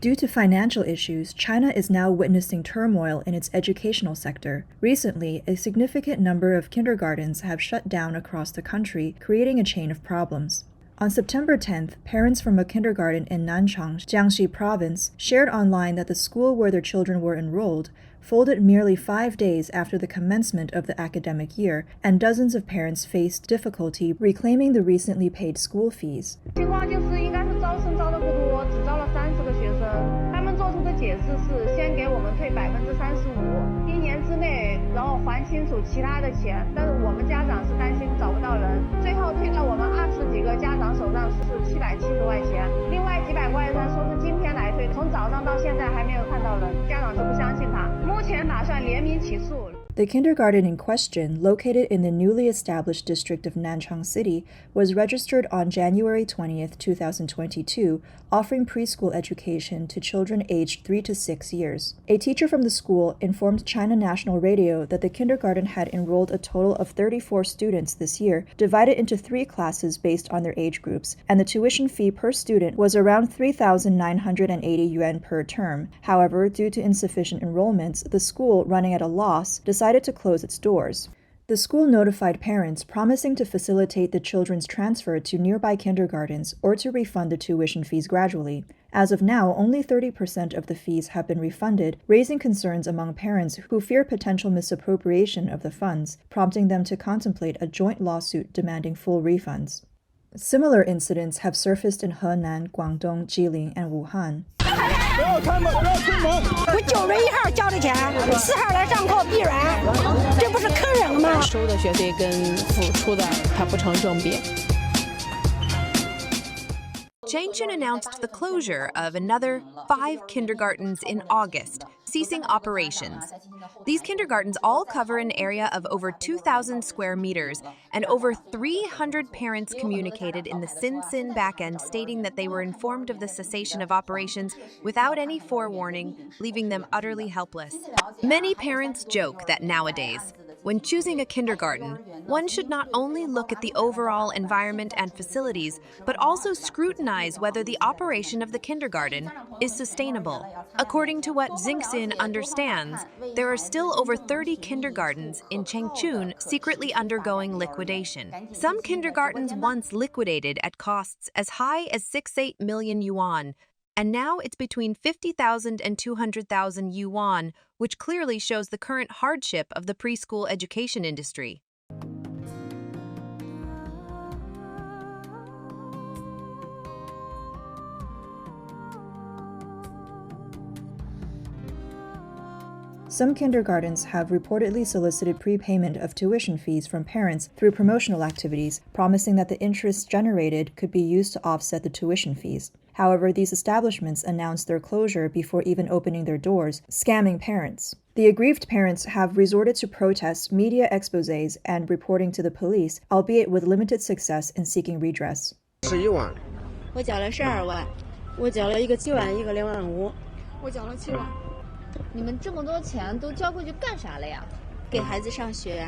Due to financial issues, China is now witnessing turmoil in its educational sector. Recently, a significant number of kindergartens have shut down across the country, creating a chain of problems. On September 10th, parents from a kindergarten in Nanchang, Jiangxi Province, shared online that the school where their children were enrolled folded merely 5 days after the commencement of the academic year, and dozens of parents faced difficulty reclaiming the recently paid school fees. 情况就是应该是招生招的不多，只招了30个学生。他们做出的解释是先给我们退35%，1年之内，然后还清楚其他的钱。但是我们家长是担心找不到人，最后退到我们20几个家长手上是770块钱，另外几百块钱说是今天来退，从早上到现在还没有看到人，家长就不相信他。目前打算联名起诉。 The kindergarten in question, located in the newly established district of Nanchang City, was registered on January 20th, 2022, offering preschool education to children aged 3 to 6 years. A teacher from the school informed China National Radio that the kindergarten had enrolled a total of 34 students this year, divided into 3 classes based on their age groups, and the tuition fee per student was around 3,980 yuan per term. However, due to insufficient enrollments, the school, running at a loss, decided to close its doors. The school notified parents, promising to facilitate the children's transfer to nearby kindergartens or to refund the tuition fees gradually. As of now, only 30% of the fees have been refunded, raising concerns among parents who fear potential misappropriation of the funds, prompting them to contemplate a joint lawsuit demanding full refunds. Similar incidents have surfaced in Henan, Guangdong, Jilin, and Wuhan. 不要开门，不要推门！我9月1号交的钱，4号来上课闭园，这不是坑人吗？收的学费跟付出的它不成正比。 Jiangxi announced the closure of another 5 kindergartens in August, ceasing operations. These kindergartens all cover an area of over 2,000 square meters, and over 300 parents communicated in the Sinsin backend stating that they were informed of the cessation of operations without any forewarning, leaving them utterly helpless. Many parents joke that nowadays, when choosing a kindergarten, one should not only look at the overall environment and facilities, but also scrutinize whether the operation of the kindergarten is sustainable. According to what Jiangxi understands, there are still over 30 kindergartens in Changchun secretly undergoing liquidation. Some kindergartens once liquidated at costs as high as 6-8 million yuan, and now it's between 50,000 and 200,000 yuan, which clearly shows the current hardship of the preschool education industry. Some kindergartens have reportedly solicited prepayment of tuition fees from parents through promotional activities, promising that the interest generated could be used to offset the tuition fees. However, these establishments announced their closure before even opening their doors, scamming parents. The aggrieved parents have resorted to protests, media exposés, and reporting to the police, albeit with limited success in seeking redress. 11万，我缴了12万，我缴了一个7万，一个2万5，我缴了7万。你们这么多钱都交过去干啥了呀？给孩子上学。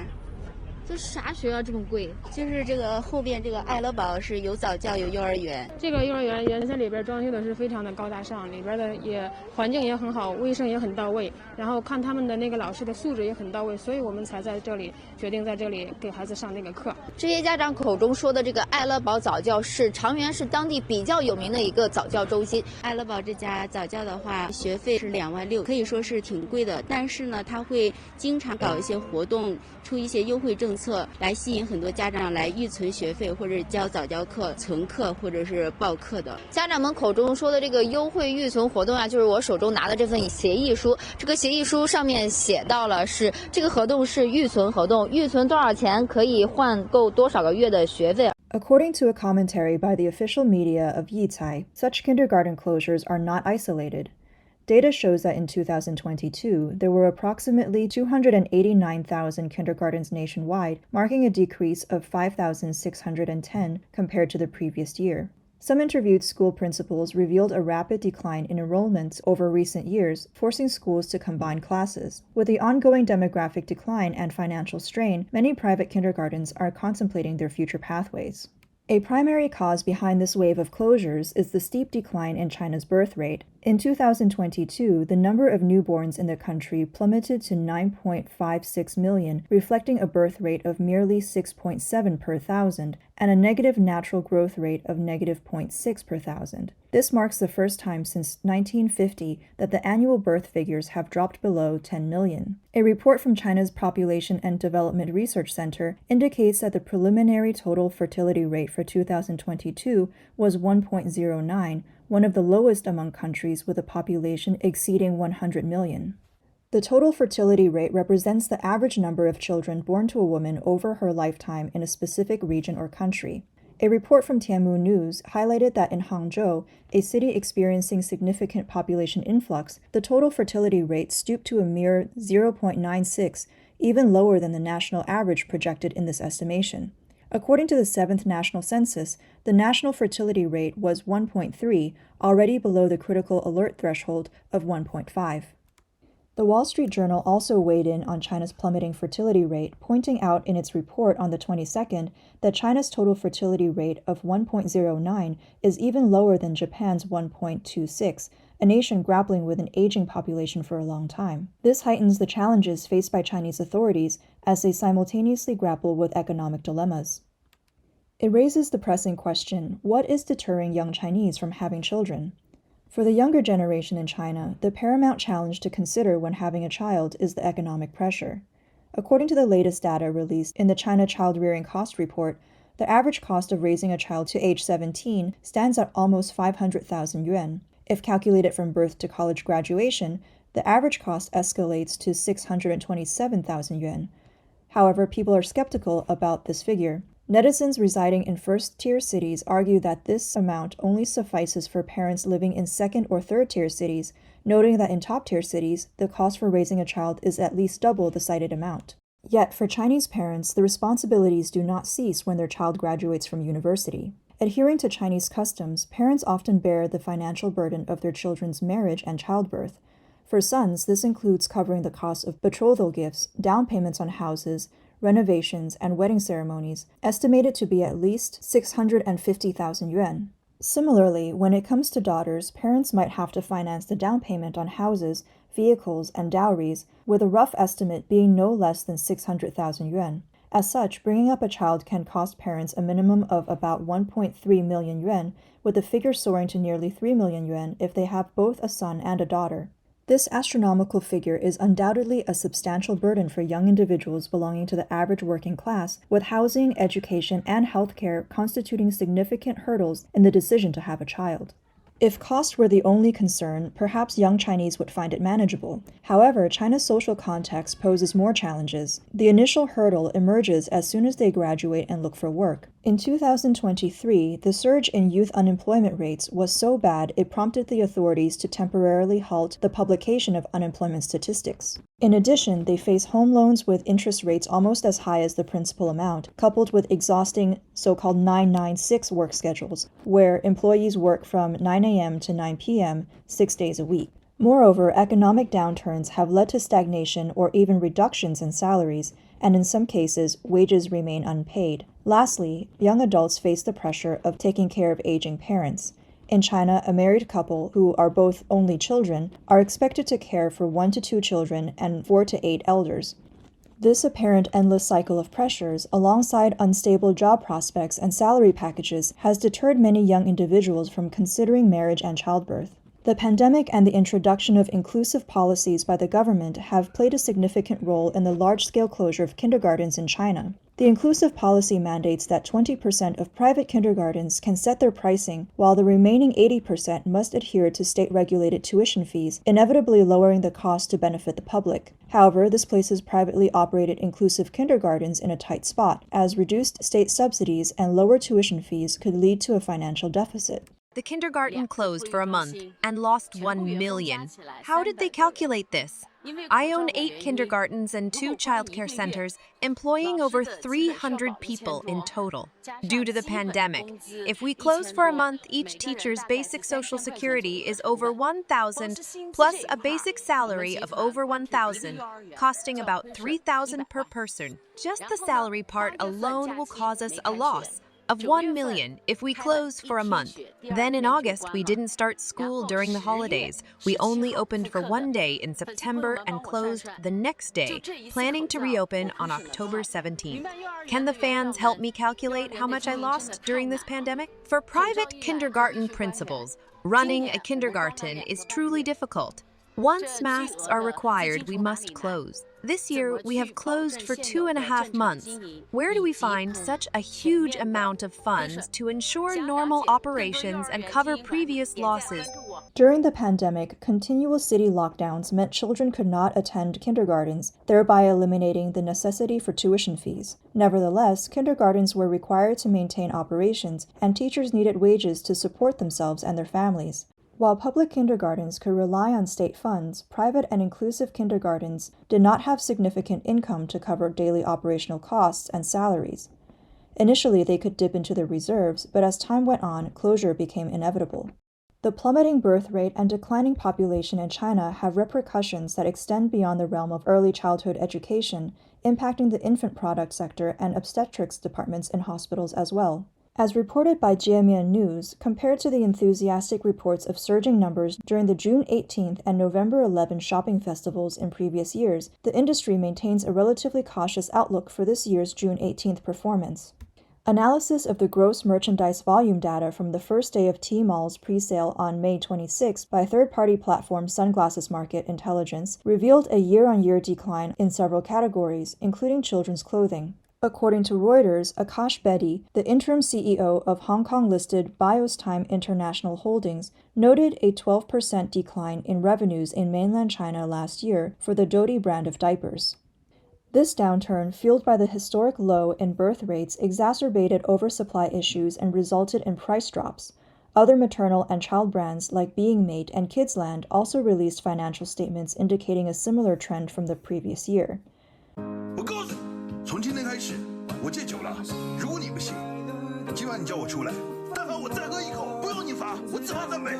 这啥学校这么贵？就是这个后边这个爱乐堡是有早教有幼儿园。这个幼儿园原先里边装修的是非常的高大上，里边的环境也很好，卫生也很到位，然后看他们的那个老师的素质也很到位，所以我们才在这里决定在这里给孩子上那个课。这些家长口中说的这个爱乐堡早教是长垣市当地比较有名的一个早教中心。爱乐堡这家早教的话，学费是2万6，可以说是挺贵的，但是呢，他会经常搞一些活动，出一些优惠政策来吸引很多家长来预存学费，或者教早教课、存课或者是报课的。家长们口中说的这个优惠预存活动啊，就是我手中拿的这份协议书。这个协议书上面写到了是这个合同是预存合同，预存多少钱可以换够多少个月的学费。According to a commentary by the official media of Yicai, such kindergarten closures are not isolated. Data shows that in 2022, there were approximately 289,000 kindergartens nationwide, marking a decrease of 5,610 compared to the previous year. Some interviewed school principals revealed a rapid decline in enrollments over recent years, forcing schools to combine classes. With the ongoing demographic decline and financial strain, many private kindergartens are contemplating their future pathways. A primary cause behind this wave of closures is the steep decline in China's birth rate. In 2022, the number of newborns in the country plummeted to 9.56 million, reflecting a birth rate of merely 6.7 per thousand and a negative natural growth rate of negative 0.6 per thousand. This marks the first time since 1950 that the annual birth figures have dropped below 10 million. A report from China's Population and Development Research Center indicates that the preliminary total fertility rate for 2022 was 1.09, one of the lowest among countries with a population exceeding 100 million. The total fertility rate represents the average number of children born to a woman over her lifetime in a specific region or country. A report from Tianmu News highlighted that in Hangzhou, a city experiencing significant population influx, the total fertility rate stooped to a mere 0.96, even lower than the national average projected in this estimation. According to the 7th National Census, the national fertility rate was 1.3, already below the critical alert threshold of 1.5. The Wall Street Journal also weighed in on China's plummeting fertility rate, pointing out in its report on the 22nd that China's total fertility rate of 1.09 is even lower than Japan's 1.26, a nation grappling with an aging population for a long time. This heightens the challenges faced by Chinese authorities as they simultaneously grapple with economic dilemmas. It raises the pressing question, what is deterring young Chinese from having children? For the younger generation in China, the paramount challenge to consider when having a child is the economic pressure. According to the latest data released in the China Child Rearing Cost Report, the average cost of raising a child to age 17 stands at almost 500,000 yuan. If calculated from birth to college graduation, the average cost escalates to 627,000 yuan. However, people are skeptical about this figure. Netizens residing in first-tier cities argue that this amount only suffices for parents living in second- or third-tier cities, noting that in top-tier cities, the cost for raising a child is at least double the cited amount. Yet, for Chinese parents, the responsibilities do not cease when their child graduates from university. Adhering to Chinese customs, parents often bear the financial burden of their children's marriage and childbirth. For sons, this includes covering the cost of betrothal gifts, down payments on houses, renovations, and wedding ceremonies, estimated to be at least 650,000 yuan. Similarly, when it comes to daughters, parents might have to finance the down payment on houses, vehicles, and dowries, with a rough estimate being no less than 600,000 yuan. As such, bringing up a child can cost parents a minimum of about 1.3 million yuan, with the figure soaring to nearly 3 million yuan if they have both a son and a daughter. This astronomical figure is undoubtedly a substantial burden for young individuals belonging to the average working class, with housing, education, and healthcare constituting significant hurdles in the decision to have a child. If cost were the only concern, perhaps young Chinese would find it manageable. However, China's social context poses more challenges. The initial hurdle emerges as soon as they graduate and look for work. In 2023, the surge in youth unemployment rates was so bad it prompted the authorities to temporarily halt the publication of unemployment statistics. In addition, they face home loans with interest rates almost as high as the principal amount, coupled with exhausting so-called 996 work schedules, where employees work from 9 a.m. to 9 p.m. 6 days a week. Moreover, economic downturns have led to stagnation or even reductions in salaries, and in some cases, wages remain unpaid. Lastly, young adults face the pressure of taking care of aging parents. In China, a married couple, who are both only children, are expected to care for 1 to 2 children and 4 to 8 elders. This apparent endless cycle of pressures, alongside unstable job prospects and salary packages, has deterred many young individuals from considering marriage and childbirth. The pandemic and the introduction of inclusive policies by the government have played a significant role in the large-scale closure of kindergartens in China. The inclusive policy mandates that 20% of private kindergartens can set their pricing, while the remaining 80% must adhere to state-regulated tuition fees, inevitably lowering the cost to benefit the public. However, this places privately operated inclusive kindergartens in a tight spot, as reduced state subsidies and lower tuition fees could lead to a financial deficit. The kindergarten closed for a month and lost 1 million. How did they calculate this? I own 8 kindergartens and 2 childcare centers, employing over 300 people in total. Due to the pandemic, if we close for a month, each teacher's basic social security is over 1,000, plus a basic salary of over 1,000, costing about 3,000 per person. Just the salary part alone will cause us a loss of 1 million if we close for a month. Then in August, we didn't start school during the holidays. We only opened for 1 day in September and closed the next day, planning to reopen on October 17th. Can the fans help me calculate how much I lost during this pandemic? For private kindergarten principals, running a kindergarten is truly difficult. Once masks are required, we must close. This year, we have closed for 2.5 months. Where do we find such a huge amount of funds to ensure normal operations and cover previous losses? During the pandemic, continual city lockdowns meant children could not attend kindergartens, thereby eliminating the necessity for tuition fees. Nevertheless, kindergartens were required to maintain operations, and teachers needed wages to support themselves and their families. While public kindergartens could rely on state funds, private and inclusive kindergartens did not have significant income to cover daily operational costs and salaries. Initially, they could dip into their reserves, but as time went on, closure became inevitable. The plummeting birth rate and declining population in China have repercussions that extend beyond the realm of early childhood education, impacting the infant product sector and obstetrics departments in hospitals as well. As reported by Jiemian News, compared to the enthusiastic reports of surging numbers during the June 18th and November 11 shopping festivals in previous years, the industry maintains a relatively cautious outlook for this year's June 18th performance. Analysis of the gross merchandise volume data from the first day of Tmall's pre-sale on May 26 by third-party platform Sunglasses Market Intelligence revealed a year-on-year decline in several categories, including children's clothing. According to Reuters, Akash Bedi, the interim CEO of Hong Kong-listed Biostime International Holdings, noted a 12% decline in revenues in mainland China last year for the Dodi brand of diapers. This downturn, fueled by the historic low in birth rates, exacerbated oversupply issues and resulted in price drops. Other maternal and child brands like Being Made and Kidsland also released financial statements indicating a similar trend from the previous year. 从今天开始，我戒酒了。如果你不信，今晚你叫我出来，但凡我再喝一口，不用你罚，我自罚3杯。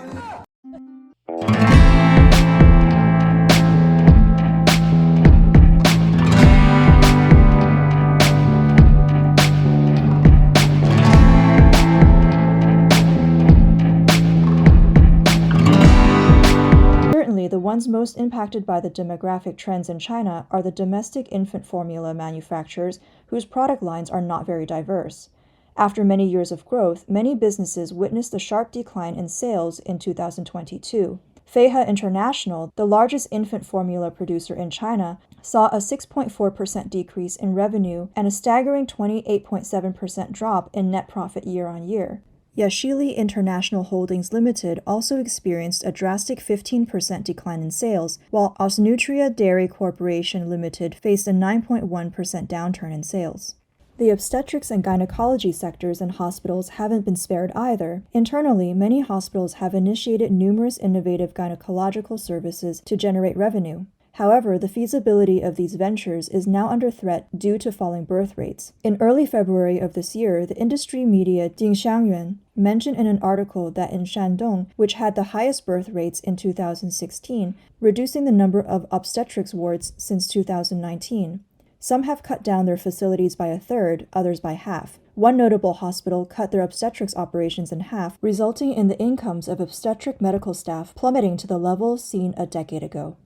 The ones most impacted by the demographic trends in China are the domestic infant formula manufacturers whose product lines are not very diverse. After many years of growth, many businesses witnessed a sharp decline in sales in 2022. Feihe International, the largest infant formula producer in China, saw a 6.4% decrease in revenue and a staggering 28.7% drop in net profit year-on-year. Yashili International Holdings Limited also experienced a drastic 15% decline in sales, while Osnutria Dairy Corporation Limited faced a 9.1% downturn in sales. The obstetrics and gynecology sectors in hospitals haven't been spared either. Internally, many hospitals have initiated numerous innovative gynecological services to generate revenue. However, the feasibility of these ventures is now under threat due to falling birth rates. In early February of this year, the industry media Jiangxi mentioned in an article that in Shandong, which had the highest birth rates in 2016, reducing the number of obstetrics wards since 2019. Some have cut down their facilities by a third, others by half. One notable hospital cut their obstetrics operations in half, resulting in the incomes of obstetric medical staff plummeting to the level seen a decade ago.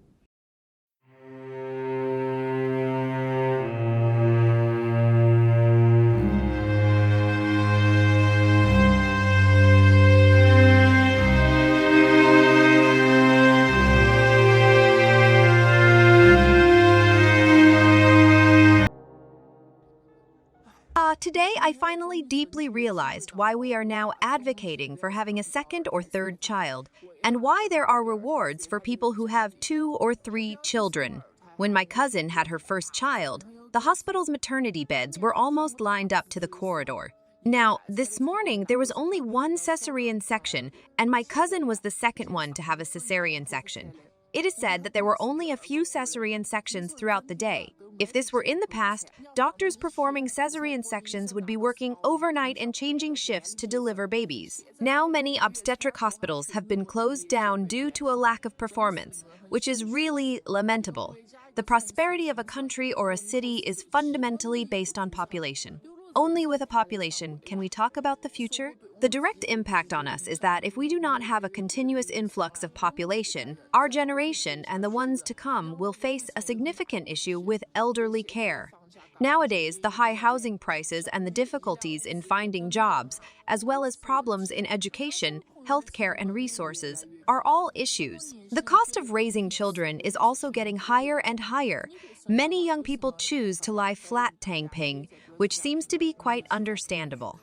Today, I finally deeply realized why we are now advocating for having a second or third child, and why there are rewards for people who have 2 or 3 children. When my cousin had her first child, the hospital's maternity beds were almost lined up to the corridor. Now, this morning, there was only one cesarean section, and my cousin was the second one to have a cesarean section. It is said that there were only a few cesarean sections throughout the day. If this were in the past, doctors performing cesarean sections would be working overnight and changing shifts to deliver babies. Now many obstetric hospitals have been closed down due to a lack of performance, which is really lamentable. The prosperity of a country or a city is fundamentally based on population. Only with a population can we talk about the future. The direct impact on us is that if we do not have a continuous influx of population, our generation and the ones to come will face a significant issue with elderly care. Nowadays, the high housing prices and the difficulties in finding jobs, as well as problems in education, healthcare, and resources, are all issues. The cost of raising children is also getting higher and higher. Many young people choose to lie flat Tangping, which seems to be quite understandable.